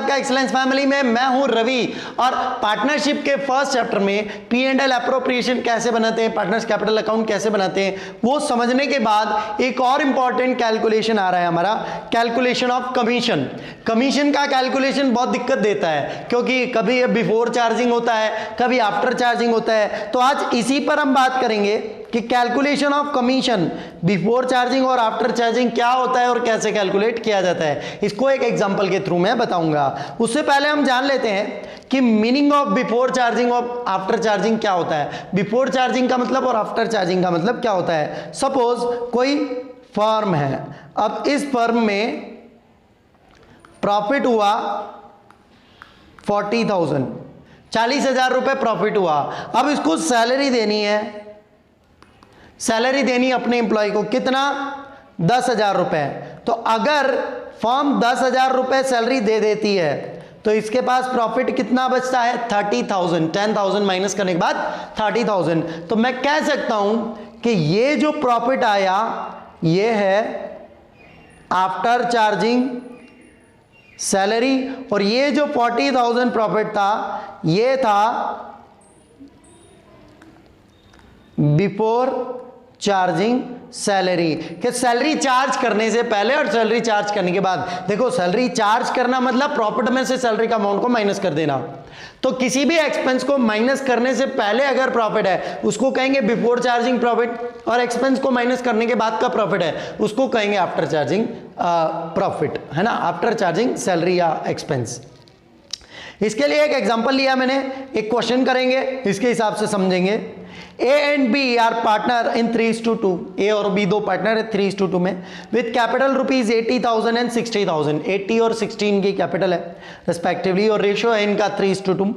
आपका excellence family में। मैं हूं रवि और पार्टनरशिप के फर्स्ट चैप्टर में P&L एप्रोप्रिएशन कैसे बनाते हैं, पार्टनर्स कैपिटल अकाउंट कैसे बनाते हैं, वो समझने के बाद एक और इंपॉर्टेंट कैलकुलेशन आ रहा है हमारा, कैलकुलेशन ऑफ कमीशन। कमीशन का कैलकुलेशन बहुत दिक्कत देता है क्योंकि कभी बिफोर चार्जिंग होता है, कभी आफ्टर चार्जिंग होता है। तो आज इसी पर हम बात करेंगे कि calculation of commission before charging और आफ्टर चार्जिंग क्या होता है और कैसे कैलकुलेट किया जाता है। इसको एक एग्जांपल के थ्रू मैं बताऊंगा। उससे पहले हम जान लेते हैं कि मीनिंग ऑफ बिफोर चार्जिंग और आफ्टर चार्जिंग क्या होता है। बिफोर चार्जिंग का मतलब और आफ्टर चार्जिंग का मतलब क्या होता है। सपोज कोई फर्म है, अब इस फर्म में प्रॉफिट हुआ 40,000, 40,000 रुपए प्रॉफिट हुआ। अब इसको सैलरी देनी है, सैलरी देनी अपने एम्प्लॉय को, कितना 10,000 रुपए। तो अगर फर्म 10,000 रुपए सैलरी दे देती है तो इसके पास प्रॉफिट कितना बचता है 30,000, 10,000 माइनस करने के बाद 30,000। तो मैं कह सकता हूं कि ये जो प्रॉफिट आया ये है आफ्टर चार्जिंग सैलरी, और ये जो 40,000 प्रॉफिट था ये था बिफोर चार्जिंग सैलरी। कि सैलरी चार्ज करने से पहले और सैलरी चार्ज करने के बाद। देखो सैलरी चार्ज करना मतलब प्रॉफिट में से सैलरी का अमाउंट को माइनस कर देना। तो किसी भी एक्सपेंस को माइनस करने से पहले अगर प्रॉफिट है उसको कहेंगे बिफोर चार्जिंग प्रॉफिट, और एक्सपेंस को माइनस करने के बाद का प्रॉफिट है उसको कहेंगे आफ्टर चार्जिंग प्रॉफिट, है ना, आफ्टर चार्जिंग सैलरी या एक्सपेंस। इसके लिए एक एग्जांपल लिया मैंने, एक क्वेश्चन करेंगे, इसके हिसाब से समझेंगे। A and B are partner in 3:2। A और B दो पार्टनर है 3:2 में, विथ कैपिटल रुपीज 80,000 एंड 60,000। 80 और 16 की कैपिटल है रेस्पेक्टिवली, और रेशियो है इनका 3:2।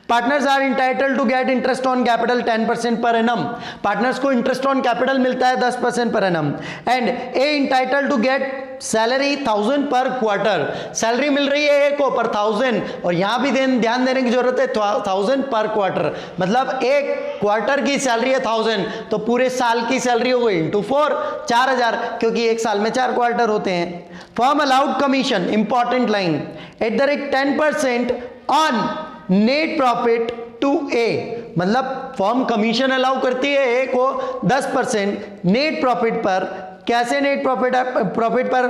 Partners are entitled to get interest on capital 10% per annum. Partners को इंटरेस्ट ऑन कैपिटल मिलता है 10% per annum. And A entitled to get salary 1,000 per quarter. Salary मिल रही है ए को पर 1,000, और यहां भी ध्यान देने की जरूरत है 1,000 पर क्वार्टर, मतलब एक क्वार्टर की सैलरी है 1,000 तो पूरे साल की सैलरी हो गई इंटू 4, 4,000, क्योंकि एक साल में 4 क्वार्टर होते हैं। Firm allowed commission, important line, at the rate 10% on net profit to A. मतलब फर्म कमीशन अलाउ करती है ए को 10% नेट प्रॉफिट पर। कैसे नेट प्रॉफिट पर?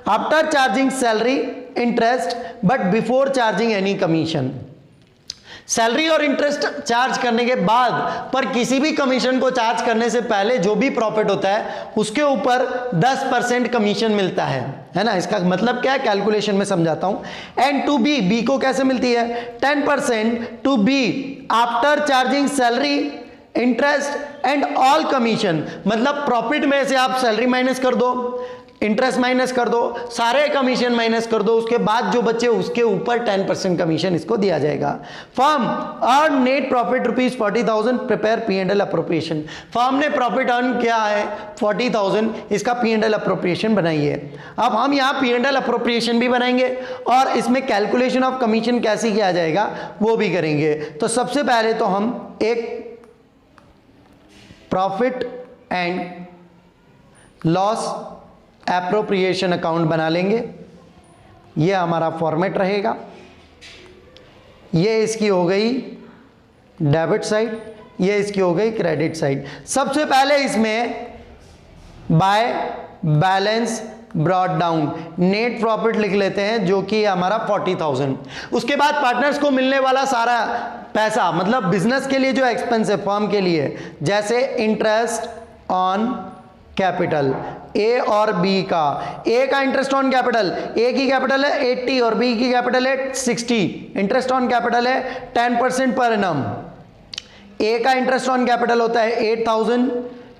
After charging salary interest but before charging any commission. Salary और इंटरेस्ट चार्ज करने के बाद, पर किसी भी कमीशन को चार्ज करने से पहले जो भी प्रॉफिट होता है उसके ऊपर 10% कमीशन मिलता है ना। इसका मतलब क्या है, कैलकुलेशन में समझाता हूं। एंड टू बी, बी को कैसे मिलती है 10% to be after charging salary interest and all commission. मतलब प्रॉफिट में से आप सैलरी माइनस कर दो, इंटरेस्ट माइनस कर दो, सारे कमीशन माइनस कर दो, उसके बाद जो बचे उसके ऊपर 10% कमीशन इसको दिया जाएगा। Firm earn net profit rupees 40,000, prepare P&L appropriation. Firm ने प्रॉफिट अर्न किया है 40,000, इसका P&L अप्रोप्रिएशन बनाइए। अब हम यहाँ P&L अप्रोप्रिएशन भी बनाएंगे और इसमें कैलकुलेशन ऑफ कमीशन कैसे किया जाएगा वो भी करेंगे। तो सबसे पहले तो हम एक profit and loss appropriation account बना लेंगे। ये हमारा फॉर्मेट रहेगा। ये इसकी हो गई डेबिट साइड, ये इसकी हो गई क्रेडिट साइड। सबसे पहले इसमें by balance brought down net profit लिख लेते हैं जो कि हमारा 40,000। उसके बाद पार्टनर्स को मिलने वाला सारा पैसा, मतलब बिजनेस के लिए जो एक्सपेंस है फर्म के लिए, जैसे इंटरेस्ट ऑन कैपिटल ए और बी का। ए का इंटरेस्ट ऑन कैपिटल, ए की कैपिटल है 80 और बी की कैपिटल है 60। इंटरेस्ट ऑन कैपिटल है 10% पर एनम। ए का इंटरेस्ट ऑन कैपिटल होता है 8,000,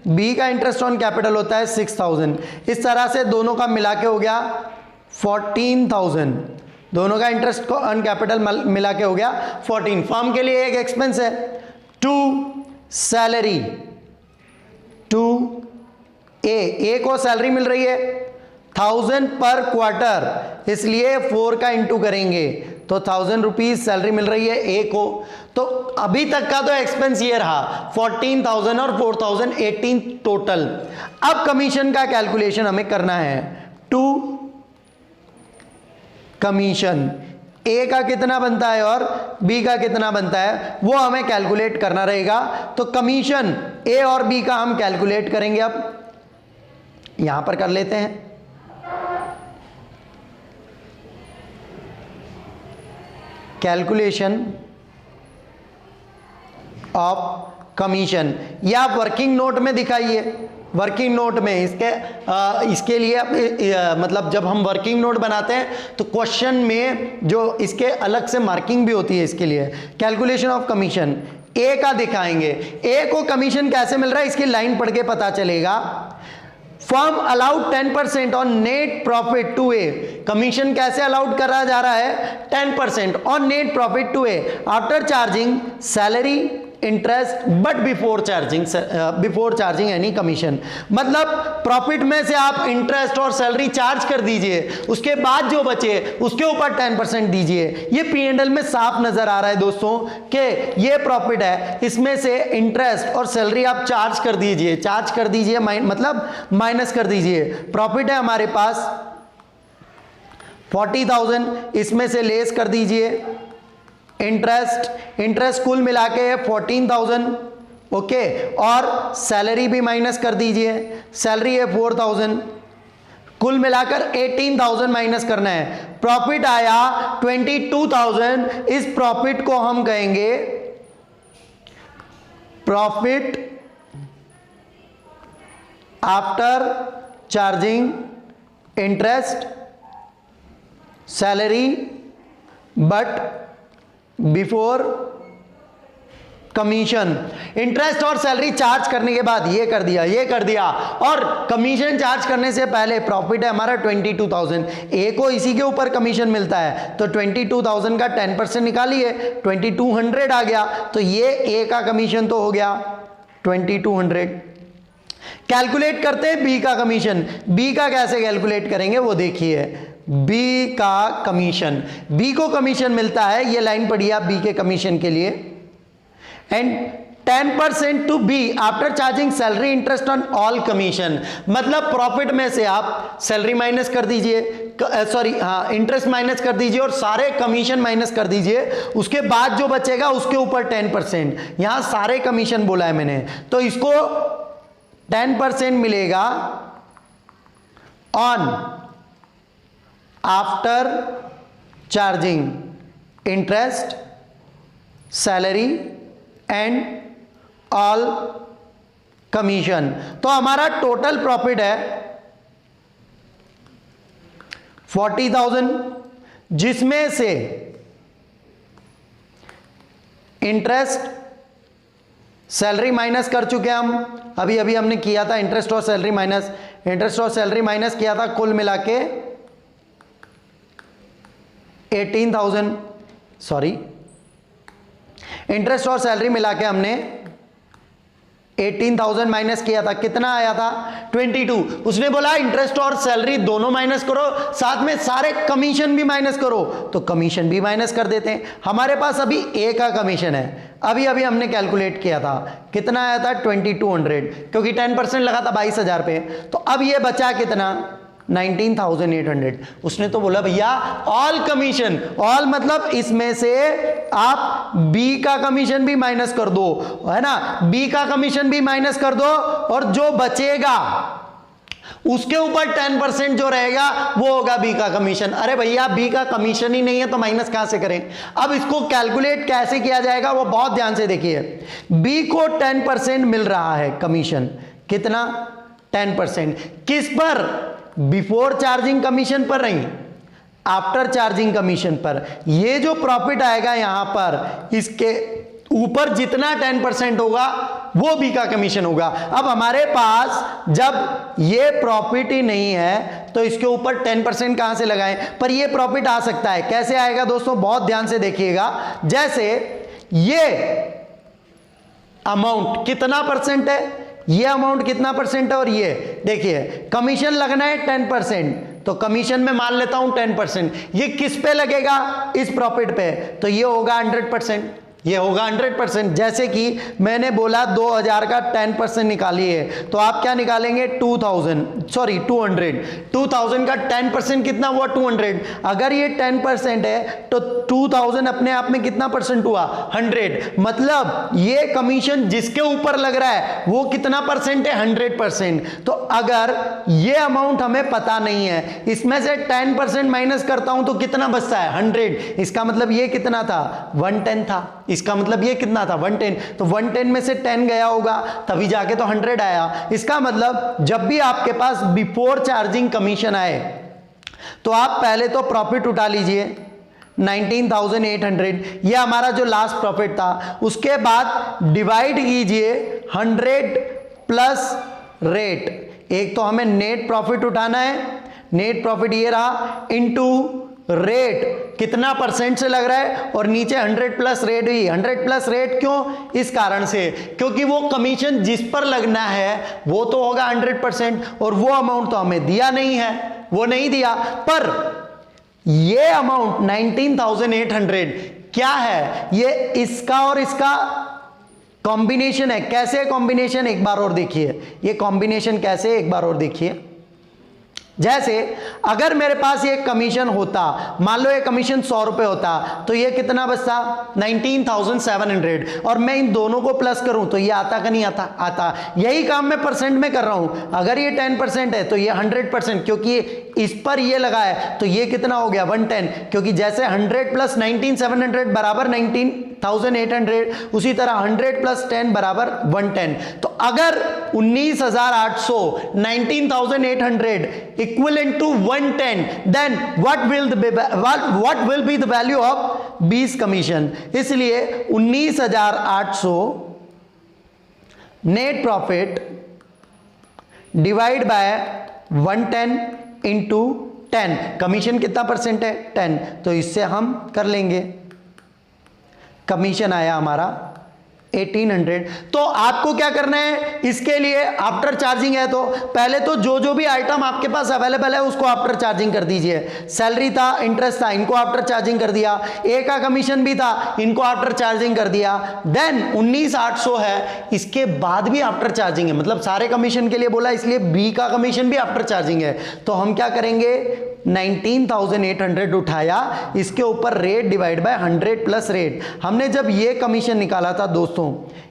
बी का इंटरेस्ट ऑन कैपिटल होता है 6,000। इस तरह से दोनों का मिला के हो गया 14,000। दोनों का इंटरेस्ट ऑन कैपिटल मिला के हो गया 14। फर्म के लिए एक एक्सपेंस है टू सैलरी टू ए को सैलरी मिल रही है 1,000 पर क्वार्टर, इसलिए 4 का इंटू करेंगे तो 1,000 रुपीज सैलरी मिल रही है ए को। तो अभी तक का तो एक्सपेंस ये रहा 14,000 और 4,000 18 टोटल। अब कमीशन का कैलकुलेशन हमें करना है। टू कमीशन ए का कितना बनता है और बी का कितना बनता है वो हमें कैलकुलेट करना रहेगा। तो कमीशन ए और बी का हम कैलकुलेट करेंगे। अब यहां पर कर लेते हैं। कैलकुलेशन ऑफ कमीशन, ये आप वर्किंग नोट में दिखाइए। वर्किंग नोट में इसके लिए मतलब जब हम वर्किंग नोट बनाते हैं तो क्वेश्चन में जो इसके अलग से मार्किंग भी होती है इसके लिए। कैलकुलेशन ऑफ कमीशन ए का दिखाएंगे। ए को कमीशन कैसे मिल रहा है इसकी लाइन पढ़ के पता चलेगा। Firm allowed 10% on net profit to A, commission कैसे अलाउड करा जा रहा है 10% on net profit to A after charging salary interest but before charging any commission. मतलब प्रॉफिट में से आप इंटरेस्ट और सैलरी चार्ज कर दीजिए, उसके बाद जो बचे उसके ऊपर 10% दीजिए। ये P&L में साफ नजर आ रहा है दोस्तों कि ये प्रॉफिट है, इसमें से इंटरेस्ट और सैलरी आप चार्ज कर दीजिए मतलब माइनस कर दीजिए। प्रॉफिट है हमारे पास 40,000, इसमें से लेस कर दीजिए इंटरेस्ट कुल मिला के 14,000, ओके, और सैलरी भी माइनस कर दीजिए, सैलरी है 4,000, कुल मिलाकर 18,000 माइनस करना है। प्रॉफिट आया 22,000। इस प्रॉफिट को हम कहेंगे profit after charging interest salary but before commission. Interest और सैलरी चार्ज करने के बाद ये कर दिया और कमीशन चार्ज करने से पहले प्रॉफिट है हमारा 22,000। ए को इसी के ऊपर कमीशन मिलता है तो 22,000 का 10% निकालिए 2200 आ गया। तो ये ए का कमीशन तो हो गया 2200। कैलकुलेट करते हैं बी का कमीशन। बी का कैसे कैलकुलेट करेंगे वो देखिए। बी का कमीशन, बी को कमीशन मिलता है, ये लाइन पढ़िए आप बी के कमीशन के लिए। And 10% to be after charging salary interest on all commission. मतलब प्रॉफिट में से आप सैलरी माइनस कर दीजिए, इंटरेस्ट माइनस कर दीजिए और सारे कमीशन माइनस कर दीजिए, उसके बाद जो बचेगा उसके ऊपर 10%। यहां सारे कमीशन बोला है मैंने, तो इसको 10% मिलेगा on after charging interest salary and all commission. तो हमारा टोटल प्रॉफिट है 40,000, जिसमें से इंटरेस्ट सैलरी माइनस कर चुके हम, अभी हमने किया था इंटरेस्ट और सैलरी माइनस किया था, कुल मिला के 18,000, सॉरी इंटरेस्ट और सैलरी मिला के हमने 18,000 माइनस किया था। कितना आया था 22। उसने बोला इंटरेस्ट और सैलरी दोनों माइनस करो, साथ में सारे कमीशन भी माइनस करो, तो कमीशन भी माइनस कर देते हैं। हमारे पास अभी ए का कमीशन है, अभी हमने कैलकुलेट किया था, कितना आया था 2200, क्योंकि 10% लगा था 22,000 पे। तो अब ये बचा कितना 19,800। उसने तो बोला भैया ऑल कमीशन, ऑल मतलब इसमें से आप बी का कमीशन भी माइनस कर दो, है ना, बी का कमीशन भी माइनस कर दो और जो बचेगा उसके ऊपर 10% जो रहेगा वो होगा बी का कमीशन। अरे भैया बी का कमीशन ही नहीं है तो माइनस कहां से करें। अब इसको कैलकुलेट कैसे किया जाएगा वो बहुत ध्यान से देखिए। बी को 10% मिल रहा है कमीशन, कितना 10%, किस पर, बिफोर चार्जिंग कमीशन पर नहीं, आफ्टर चार्जिंग कमीशन पर। ये जो प्रॉफिट आएगा यहां पर इसके ऊपर जितना 10% होगा वो बी का कमीशन होगा। अब हमारे पास जब ये प्रॉफिट ही नहीं है तो इसके ऊपर 10% कहां से लगाएं, पर ये प्रॉफिट आ सकता है। कैसे आएगा दोस्तों बहुत ध्यान से देखिएगा। जैसे ये अमाउंट कितना परसेंट है, ये अमाउंट कितना परसेंट है, और ये देखिए कमीशन लगना है 10%, तो कमीशन में मान लेता हूं 10%। ये किस पे लगेगा, इस प्रॉफिट पे, तो ये होगा 100%। ये होगा 100%। जैसे कि मैंने बोला 2000 का 10% निकालिए, तो आप क्या निकालेंगे 200 का 10% कितना हुआ 200। अगर ये 10% है तो 2000 अपने आप में कितना परसेंट हुआ 100। मतलब ये कमीशन जिसके ऊपर लग रहा है वो कितना परसेंट है 100%। तो अगर ये अमाउंट हमें पता नहीं है, इसमें से 10% माइनस करता हूं तो कितना बचता है 100। इसका मतलब ये कितना था 110 था, इसका मतलब ये कितना था 110। तो 110 में से 10 गया होगा तभी जाके तो 100 आया। इसका मतलब जब भी आपके पास बिफोर चार्जिंग कमीशन आए तो आप पहले तो प्रॉफिट उठा लीजिए 19,800, ये हमारा जो लास्ट प्रॉफिट था। उसके बाद डिवाइड कीजिए 100 प्लस रेट। एक तो हमें नेट प्रॉफिट उठाना है, नेट प्रॉफिट ये रहा, इनटू रेट कितना परसेंट से लग रहा है, और नीचे 100 प्लस रेट ही। 100 प्लस रेट क्यों, इस कारण से क्योंकि वो कमीशन जिस पर लगना है वो तो होगा 100%, और वो अमाउंट तो हमें दिया नहीं है, वो नहीं दिया। पर ये अमाउंट 19,800 क्या है, ये इसका और इसका कॉम्बिनेशन है। कैसे कॉम्बिनेशन, एक बार और देखिए ये कॉम्बिनेशन कैसे, एक बार और देखिए। जैसे अगर मेरे पास ये कमीशन होता, मान लो ये कमीशन 100 रुपए होता, तो ये कितना बचता 19,700, और मैं इन दोनों को प्लस करूं तो ये आता का नहीं आता, आता। यही काम मैं परसेंट में कर रहा हूं। अगर ये 10% है तो ये 100%, क्योंकि इस पर ये लगा है तो ये कितना हो गया 110, क्योंकि जैसे 100 प्लस 19,700 बराबर 19,800, उसी तरह 100 प्लस 10 बराबर 110। तो अगर 19,800 19,800 equivalent to 110, then what will be the value of B's commission? इसलिए 19,800 net profit divide by 110 into 10, commission कितना परसेंट है 10, तो इससे हम कर लेंगे। कमीशन आया हमारा 1800। तो आपको क्या करना है, इसके लिए आफ्टर चार्जिंग है तो पहले तो जो भी आइटम आपके पास अवेलेबल है उसको आफ्टर चार्जिंग कर दीजिए। सैलरी था, इंटरेस्ट था, इनको आफ्टर चार्जिंग कर दिया। ए का कमीशन भी था, इनको आफ्टर चार्जिंग कर दिया। देन 19,800 है, इसके बाद भी आफ्टर चार्जिंग है, मतलब सारे कमीशन के लिए बोला, इसलिए बी का कमीशन भी आफ्टर चार्जिंग है। तो हम क्या करेंगे 19,800 उठाया, इसके ऊपर rate divide by 100 plus rate. हमने जब ये कमीशन निकाला था दोस्तों,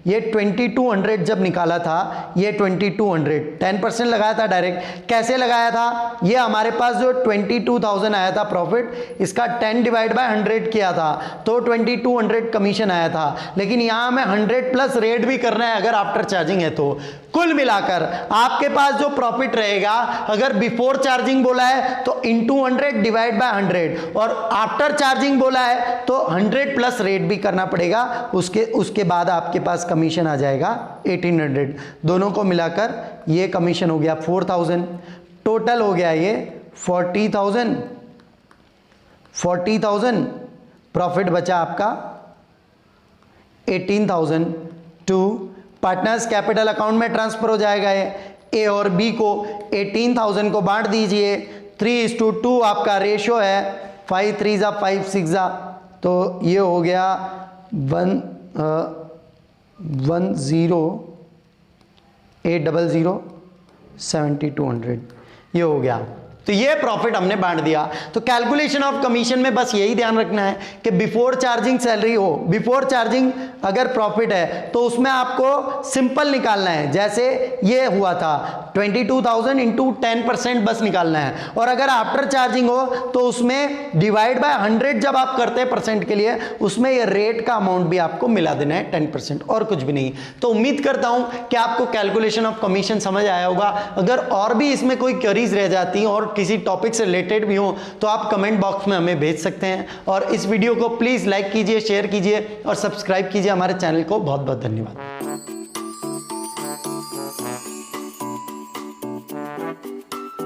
ये 2200 जब निकाला था, ये 2200 10% लगाया था डायरेक्ट। कैसे लगाया था, ये हमारे पास जो 22,000 आया था प्रॉफिट, इसका 10 डिवाइड बाय 100 किया था तो 2200 कमीशन आया था। लेकिन यहां हमें 100 प्लस रेट भी करना है अगर आफ्टर चार्जिंग है तो। कुल मिलाकर आपके पास जो प्रॉफिट रहेगा, अगर बिफोर चार्जिंग बोला है तो इंटू 100 डिवाइड बाय 100, और आफ्टर चार्जिंग बोला है तो 100 प्लस रेट भी करना पड़ेगा। उसके बाद आपके पास कमीशन आ जाएगा 1800। दोनों को मिलाकर ये कमीशन हो गया 4000, टोटल हो गया ये 40,000 प्रॉफिट बचा आपका 18,000 टू पार्टनर्स कैपिटल अकाउंट में ट्रांसफर हो जाएगा। ये ए और बी को 18,000 को बांट दीजिए, 3:2 आपका रेशो है, 5 3 जा 5 6 जा, तो ये हो गया 1,0,800 7200, ये हो गया। तो ये प्रॉफिट हमने बांट दिया। तो कैलकुलेशन ऑफ कमीशन में बस यही ध्यान रखना है कि बिफोर चार्जिंग सैलरी हो, बिफोर चार्जिंग अगर प्रॉफिट है तो उसमें आपको सिंपल निकालना है। जैसे ये हुआ था 22,000 इंटू 10% बस निकालना है, और अगर आफ्टर चार्जिंग हो तो उसमें डिवाइड बाय 100 जब आप करते हैं परसेंट के लिए, उसमें ये रेट का अमाउंट भी आपको मिला देना है 10%, और कुछ भी नहीं। तो उम्मीद करता हूं कि आपको कैलकुलेशन ऑफ कमीशन समझ आया होगा। अगर और भी इसमें कोई क्वेरीज रह जाती हैं और किसी टॉपिक से रिलेटेड भी हो तो आप कमेंट बॉक्स में हमें भेज सकते हैं। और इस वीडियो को प्लीज लाइक कीजिए, शेयर कीजिए और सब्सक्राइब कीजिए हमारे चैनल को। बहुत बहुत धन्यवाद।